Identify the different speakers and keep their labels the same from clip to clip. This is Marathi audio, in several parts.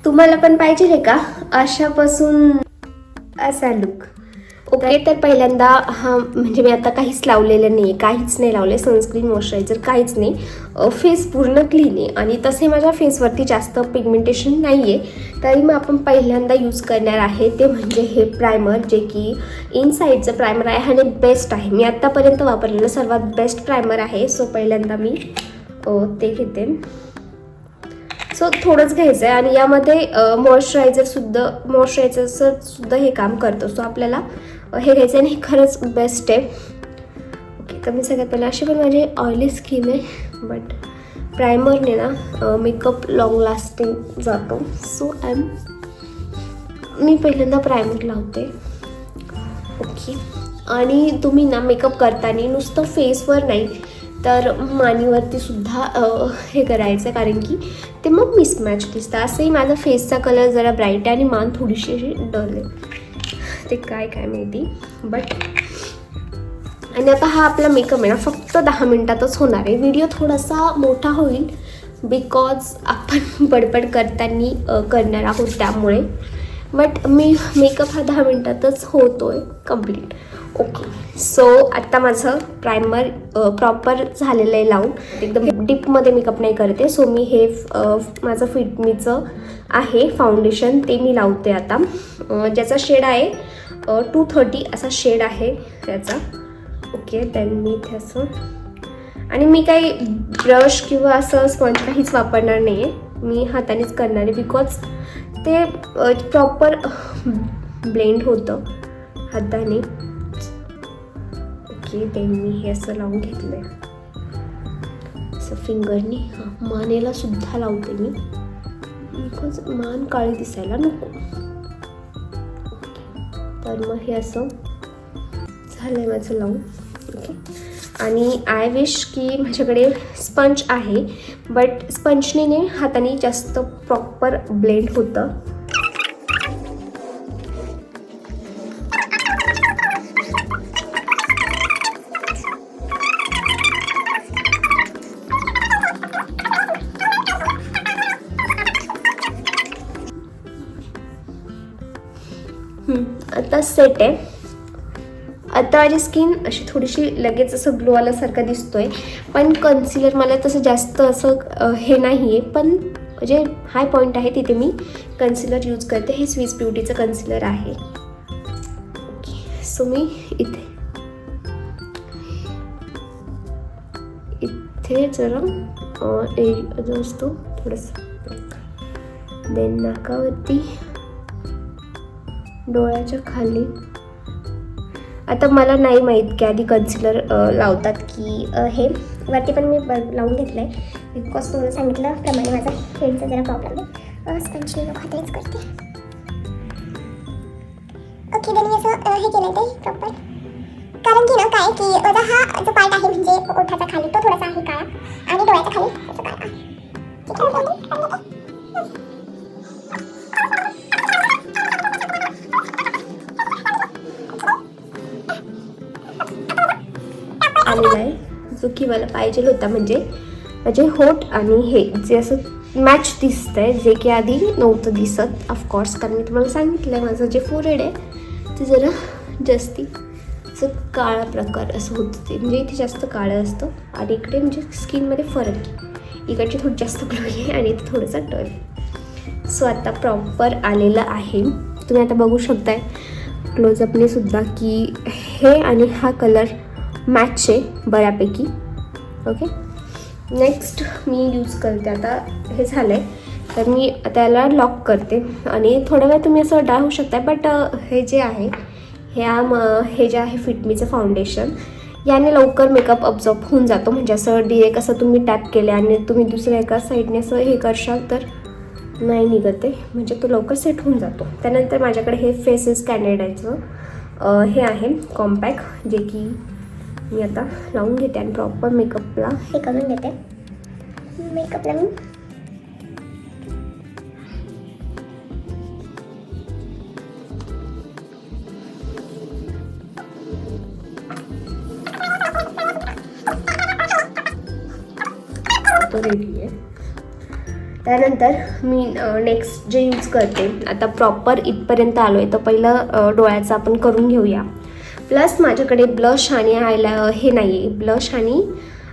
Speaker 1: तुम्हाला पण पाहिजे आहे का अशापासून असा लुक? ओके, तर पहिल्यांदा हा म्हणजे मी आता काहीच लावलेलं नाही, काहीच नाही लावले, सनस्क्रीन मॉइश्चरायझर काहीच नाही. फेस पूर्ण क्लीन आहे आणि तसे माझ्या फेसवरती जास्त पिगमेंटेशन नाही आहे. तरी मग आपण पहिल्यांदा यूज करणार आहे ते म्हणजे हे प्रायमर, जे की इनसाईडचं प्रायमर आहे आणि बेस्ट आहे. मी आत्तापर्यंत वापरलेलं सर्वात बेस्ट प्रायमर आहे. सो पहिल्यांदा मी ते घेते. सो थोडंच घ्यायचं आहे आणि यामध्ये मॉइश्चरायझरसुद्धा हे काम करतं. सो आपल्याला हे घ्यायचं आहे आणि हे खरंच बेस्ट आहे. ओके, तर मी सगळ्यात पहिला अशी पण माझी ऑइली स्किन आहे, बट प्रायमरने ना मेकअप लॉंग लास्टिंग जातो. सो मी पहिल्यांदा प्रायमर लावते. ओके, आणि तुम्ही ना मेकअप करताना नुसतं फेसवर नाही तर मानेवरती सुद्धा हे करायचं, कारण की ते मग मिसमॅच दिसतं. असंही माझा फेसचा कलर जरा ब्राईट आहे आणि मान थोडीशी अशी डल आहे, ते काय माहिती. बट आणि आता हा आपला मेकअप आहे ना फक्त 10 मिनटातच होणार आहे. व्हिडिओ थोडासा मोठा होईल बिकॉज आपण बडबड करताना करणार आहोत त्यामुळे. बट मेकअप हा 10 मिनटातच होतो आहे कम्प्लीट. ओके, सो आत्ता माझं प्रायमर प्रॉपर झालेलं आहे लावून. एकदम डीपमध्ये मेकअप नाही करते. सो मी हे माझं फिटमीचं आहे फाउंडेशन, ते मी लावते आता. ज्याचा शेड आहे 230 असा शेड आहे त्याचा. ओके, देन मी इथे असं, आणि मी काही ब्रश किंवा असं स्पंज काहीच वापरणार नाही आहे, मी हातानेच करणार आहे बिकॉज ते प्रॉपर ब्लेंड होतं हाताने. ओके, देन मी हे असं लावून घेतलं आहे असं फिंगरनी. मानेला सुद्धा लावते मी बिकॉज मान काळी दिसायला नको. तर मग हे असं झालं आहे माझं लावून. ओके, आणि आय विश की माझ्याकडे स्पंज आहे, बट स्पंजने हाताने जास्त प्रॉपर ब्लेंड होतं. आता सेट आहे. आता माझी स्किन अशी थोडीशी लगेच असं ग्लो आल्यासारखं दिसतोय, पण कन्सिलर मला तसं जास्त असं हे नाही आहे, पण जे हाय पॉईंट आहे तिथे मी कन्सिलर यूज करते. हे स्विस ब्युटीचं कन्सिलर आहे. ओके, सो मी इथे जरा जो असतो थोडंसं, देन नाकावरती, डोळ्याच्या खाली. आता मला नाही माहीत की आधी कन्सिलर लावतात की हे वरती, पण मी लावून घेतलं आहे बिकॉज तुम्हाला सांगितल्याप्रमाणे माझा हेडचा जरा प्रॉब्लेम आहे. स्पंजने लोक हातानेच करते. ओके, देन मी असं हे केलं ते प्रॉपर, कारण की ना काय की माझा हा जो पार्ट आहे म्हणजे ओठाचा खाली तो थोडासा आहे काळा आणि डोळ्याच्या खाली असं काळा आहे. आलेला आहे जो की मला पाहिजे होता, म्हणजे माझे होठ आणि हे जे असं मॅच दिसतंय, जे की आधी नव्हतं दिसत ऑफकोर्स, कारण मी तुम्हाला सांगितलं आहे माझं जे फोरहेड आहे ते जरा जास्ती असं काळा प्रकार असं होतं. ते म्हणजे इथे जास्त काळं असतं आणि इकडे म्हणजे स्किनमध्ये फरक आहे, इकडचे थोडं जास्त ग्लो आहे आणि इथे थोडंसं डल. सो आता प्रॉपर आलेलं आहे, तुम्ही आता बघू शकताय क्लोजअपने सुद्धा की हे आणि हा कलर मॅच आहे बऱ्यापैकी. ओके, नेक्स्ट मी यूज करते. आता हे झालं आहे तर मी त्याला लॉक करते आणि थोड्या वेळ तुम्ही असं डाळ होऊ शकता. बट हे जे आहे हे जे आहे फिटमीचं फाउंडेशन, याने लवकर मेकअप अब्झॉर्ब होऊन जातो. म्हणजे असं डिरेक्ट असं तुम्ही टॅप केले आणि तुम्ही दुसऱ्या एका साईडने असं हे करशाल तर नाही निघते, म्हणजे तो लवकर सेट होऊन जातो. त्यानंतर माझ्याकडे हे फेसेस कॅनडाचं हे आहे कॉम्पॅक्ट, जे की मी आता लावून घेते आणि प्रॉपर मेकअपला हे करून घेते. मेकअपला मी रेडी आहे. त्यानंतर मी नेक्स्ट जे यूज करते, आता प्रॉपर इथपर्यंत आलो आहे तर पहिलं डोळ्याचं आपण करून घेऊया. प्लस माझ्याकडे ब्लश आणि हे नाही आहे, ब्लश आणि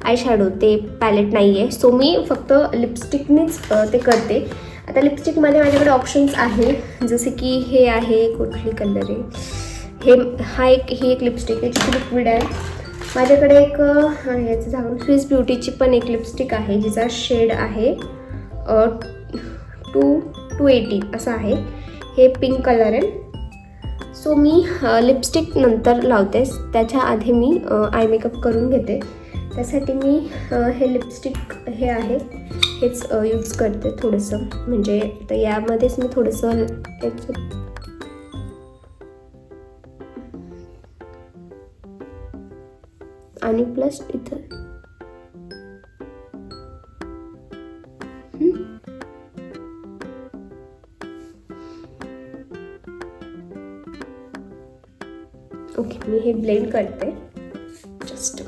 Speaker 1: आय शॅडो ते पॅलेट नाही आहे. सो मी फक्त लिपस्टिकनीच ते करते. आता लिपस्टिकमध्ये माझ्याकडे ऑप्शन्स आहे, जसे की हे आहे, कुठली कलर आहे ही एक लिपस्टिक आहे जी लिक्विड आहे. माझ्याकडे एक याचं झाकून स्विस ब्युटीची पण एक लिपस्टिक आहे जिचा शेड आहे 280 असं आहे. हे पिंक कलर आहे. सो मी लिपस्टिक नंतर लावतेस, त्याच्या आधी मी आय मेकअप करून घेते. त्यासाठी मी हे लिपस्टिक हे आहे हेच यूज करते थोडंसं, म्हणजे तर यामध्येच मी थोडंसं आणि प्लस इथं ओके. मी हे ब्लेंड करते. जस्ट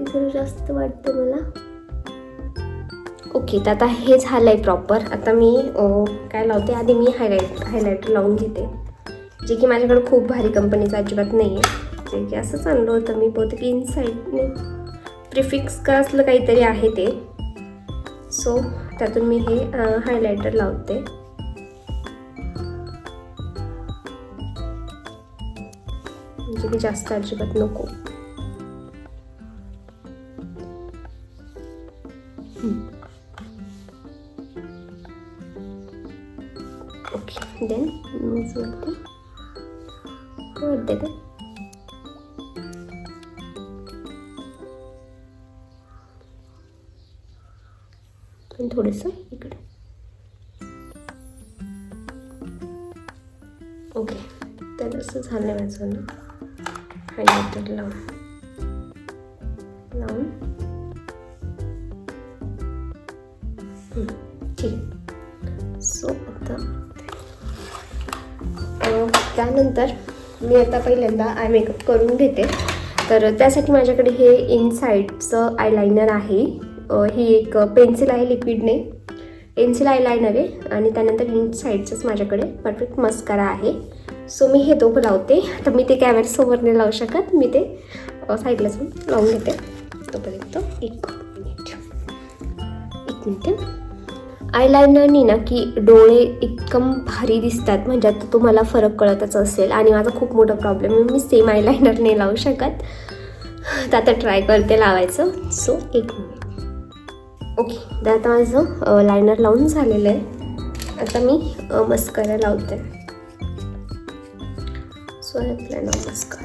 Speaker 1: जरा जास्त वाटतं मला. ओके, तर आता हे झालं आहे प्रॉपर. आता मी काय लावते, आधी मी हायलायटर लावून घेते, जे की माझ्याकडे खूप भारी कंपनीचं अजिबात नाही आहे, जे की असंच आणलं होतं मी, बहुतेक इनसाईडने प्रिफिक्स का असलं काहीतरी आहे ते. सो त्यातून मी हे हायलायटर लावते. म्हणजे की जास्त अजिबात नको. ओके, देन मीच वरते का आणि थोडंसं इकडे. ओके, तर असं झालं माझं ना हायलायटर लावून ठीक. सो आता त्यानंतर मी आता पहिल्यांदा आय मेकअप करून घेते. तर त्यासाठी माझ्याकडे हे इनसाईडचं आयलायनर आहे. ही एक पेन्सिल आहे, लिक्विडने पेन्सिल आयलायनर आहे. आणि त्यानंतर इनसाईडचंच माझ्याकडे परफेक्ट मस्कारा आहे. सो मी हे दोघं लावते. तर मी ते कॅमेऱ्यासमोर नाही लावू शकत, मी ते साईडला जाऊन लावून घेते. तोपर्यंत एक मिनिट. आयलायनरनी ना की डोळे एकदम भारी दिसतात, म्हणजे आता तुम्हाला फरक कळतच असेल. आणि माझा खूप मोठा प्रॉब्लेम आहे, मी सेम आयलायनर नाही लावू शकत. तर आता ट्राय करते लावायचं. सो एक मिनिट. ओके, तर आता माझं लायनर लावून झालेलं आहे. आता मी मस्कारा लावते. सो आपला नाव मस्कारा.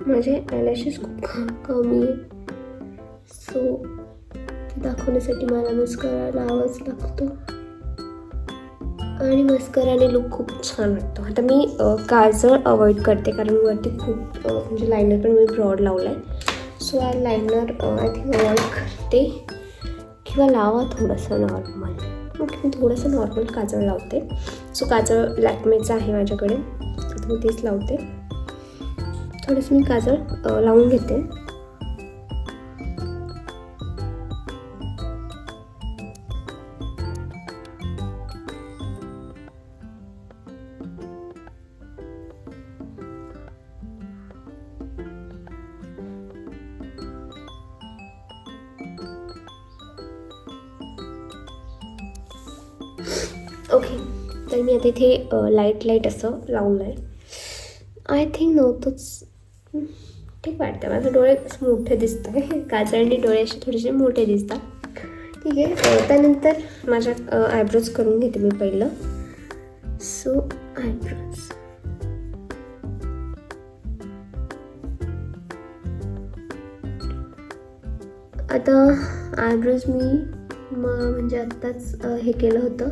Speaker 1: माझे आयलॅशेस खूप कमी आहे, सो ते दाखवण्यासाठी मला मस्कारा लावाच लागतो. आणि मस्काराने लुक खूप छान वाटतो. आता मी काजळ अवॉइड करते, कारण वरती खूप म्हणजे लायनर पण मी ब्रॉड लावला आहे. So liner I think avoid करते, किंवा लावा थोडंसं नॉर्मल. ओके, मी थोडंसं नॉर्मल काजळ लावते. सो काजळ लॅक्मेचं आहे माझ्याकडे, आता मी तेच लावते. थोडंसं मी काजळ लावून घेते. ओके, तर मी आता इथे लाईट असं लावलं आहे. आय थिंक नव्हतंच, ठीक वाटतं. माझे डोळे मोठे दिसत आहे, काजळने डोळे असे थोडेसे मोठे दिसतात. ठीक आहे, त्यानंतर माझ्या आयब्रोज करून घेते मी पहिलं. सो आयब्रोज आता आयब्रोज मी म्हणजे आत्ताच हे केलं होतं,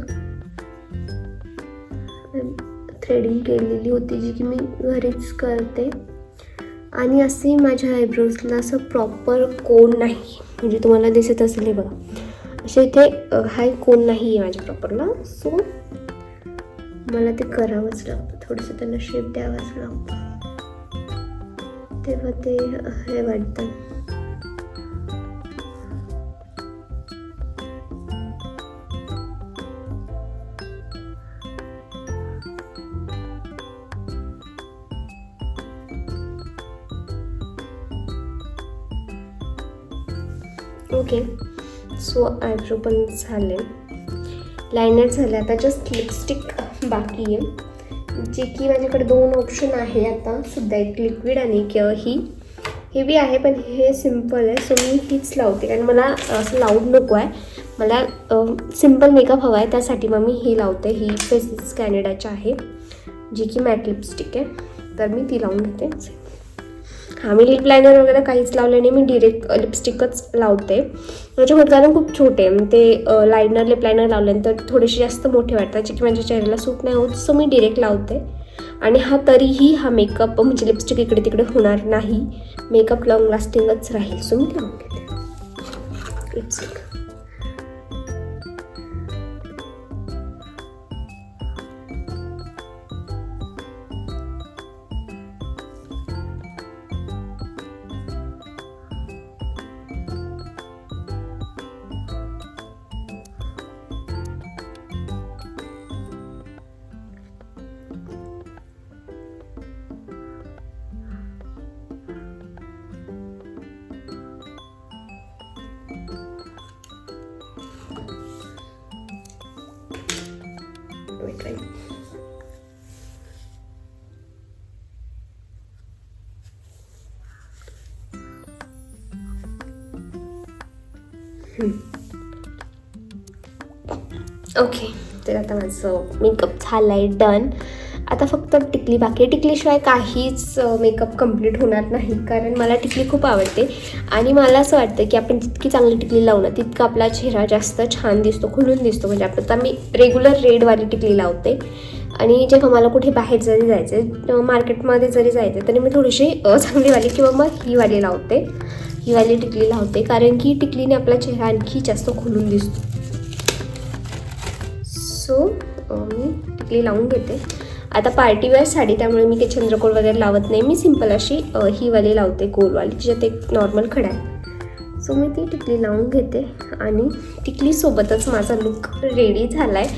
Speaker 1: शेडिंग केलेली होती जी की मी घरीच करते. आणि असे माझ्या आयब्रोजला असं प्रॉपर कोन नाही, म्हणजे तुम्हाला दिसत असेल हे बघा, असे इथे हाय कोन नाही आहे माझ्या प्रॉपरला. सो मला ते करावंच लागतं, थोडंसं त्यांना शेप द्यावाच लागतं, तेव्हा ते हे वाटतं. ओके, सो आयब्रो पण झाले, लायनर झाले. आता जस्ट लिपस्टिक बाकी आहे, जे की माझ्याकडे 2 ऑप्शन आहे आता सुद्धा, एक लिक्विड आणि एक ही हेवी आहे, पण हे सिम्पल आहे. सो मी हीच लावते, कारण मला असं लाऊड नको आहे, मला सिम्पल मेकअप हवा आहे, त्यासाठी मग मी ही लावते. ही फेसेस कॅनडाची आहे, जी की मॅट लिपस्टिक आहे, तर मी ती लावून घेते. हां, मी लिप लायनर वगैरे काहीच लावलं नाही, मी डिरेक्ट लिपस्टिकच लावते. माझे होतगाणं खूप छोटे आहे, ते लायनर लिप लायनर लावल्यानंतर थोडेसे जास्त मोठे वाटतात, जे की माझ्या चेहऱ्याला सूट नाही होत. सो मी डिरेक्ट लावते. आणि तरीही हा मेकअप म्हणजे लिपस्टिक इकडे तिकडे होणार नाही, मेकअप लॉंग लास्टिंगच राहील. सो मी लावून घेते लिपस्टिक. ओके, तर आता माझं मेकअप झालं आहे डन. आता फक्त टिकली बाकी आहे. टिकलीशिवाय काहीच मेकअप कंप्लीट होणार नाही, कारण मला टिकली खूप आवडते. आणि मला असं वाटतं की आपण जितकी चांगली टिकली लावू ना, तितका आपला चेहरा जास्त छान दिसतो, खुलून दिसतो. म्हणजे आता मी रेग्युलर रेडवाली टिकली लावते, आणि जेव्हा मला कुठे बाहेर जरी जायचं, मार्केटमध्ये जरी जायचं, तरी मी थोडीशी चांगलीवाली किंवा मग ही वाली लावते, ही वाली टिकली लावते, कारण की टिकलीने आपला चेहरा आणखी जास्त खुलून दिसतो. सो मी टिकली लावून घेते. आता पार्टीवेअर साडी, त्यामुळे मी काही चंद्रकोर वगैरे लावत नाही, मी सिंपल अशी ही वाली लावते, गोलवाली, तिच्यात एक नॉर्मल खडा आहे. सो मी ती टिकली लावून घेते, आणि टिकलीसोबतच माझा लुक रेडी झाला आहे.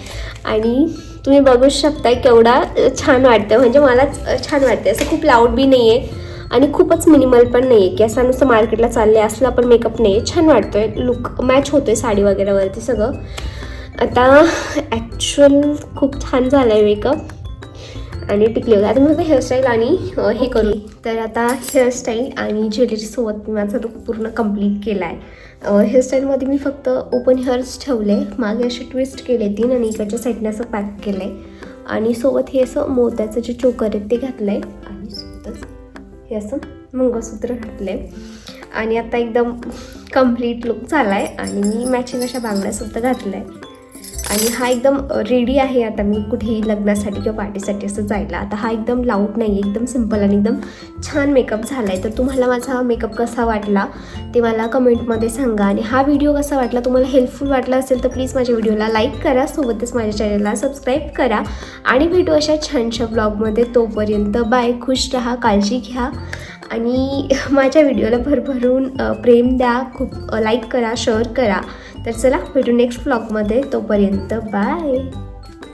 Speaker 1: आणि तुम्ही बघू शकताय केवढा छान वाटतं, म्हणजे मलाच छान वाटते. असं खूप लाऊड बी नाही आहे आणि खूपच मिनिमल पण नाही आहे, की असं नुसतं मार्केटला चालले असला पण मेकअप नाही आहे. छान वाटतो आहे, लुक मॅच होतो आहे साडी वगैरेवरती सगळं. आता ॲक्च्युअल खूप छान झालं आहे मेकअप आणि टिकली होती. आता मी हेअरस्टाईल आणि हे करू, तर आता हेअरस्टाईल आणि ज्वेलरीसोबत मी माझा लुक पूर्ण कंप्लीट केला आहे. हेअरस्टाईलमध्ये मी फक्त ओपन हेअर्स ठेवले, मागे असे ट्विस्ट केले 3, आणि इकडच्या साईडने असं पॅक केलं आहे. आणि सोबत हे असं मोत्याचं जे चोकर आहे ते घातलं आहे, आणि सोबतच हे असं मंगळसूत्र घातलं आहे. आणि आता एकदम कंप्लीट लुक झाला आहे, आणि मी मॅचिंग अशा बांगड्यासुद्धा घातल्या आहे. आणि हा एकदम रेडी आहे आता मी कुठेही लग्नासाठी किंवा पार्टीसाठी असं जायला. आता हा एकदम लाऊड नाही आहे, एकदम सिम्पल आणि एकदम छान मेकअप झाला आहे. तर तुम्हाला माझा मेकअप कसा वाटला ते मला कमेंटमध्ये सांगा. आणि हा व्हिडिओ कसा वाटला, तुम्हाला हेल्पफुल वाटला असेल तर प्लीज माझ्या व्हिडिओला लाईक करा, सोबतच माझ्या चॅनलला सबस्क्राईब करा. आणि भेटू अशा छानशा ब्लॉगमध्ये. तोपर्यंत बाय, खुश राहा, काळजी घ्या, आणि माझ्या व्हिडिओला भरभरून प्रेम द्या, खूप लाईक करा, शेअर करा. तर चला भेटू नेक्स्ट व्लॉगमध्ये. तोपर्यंत बाय.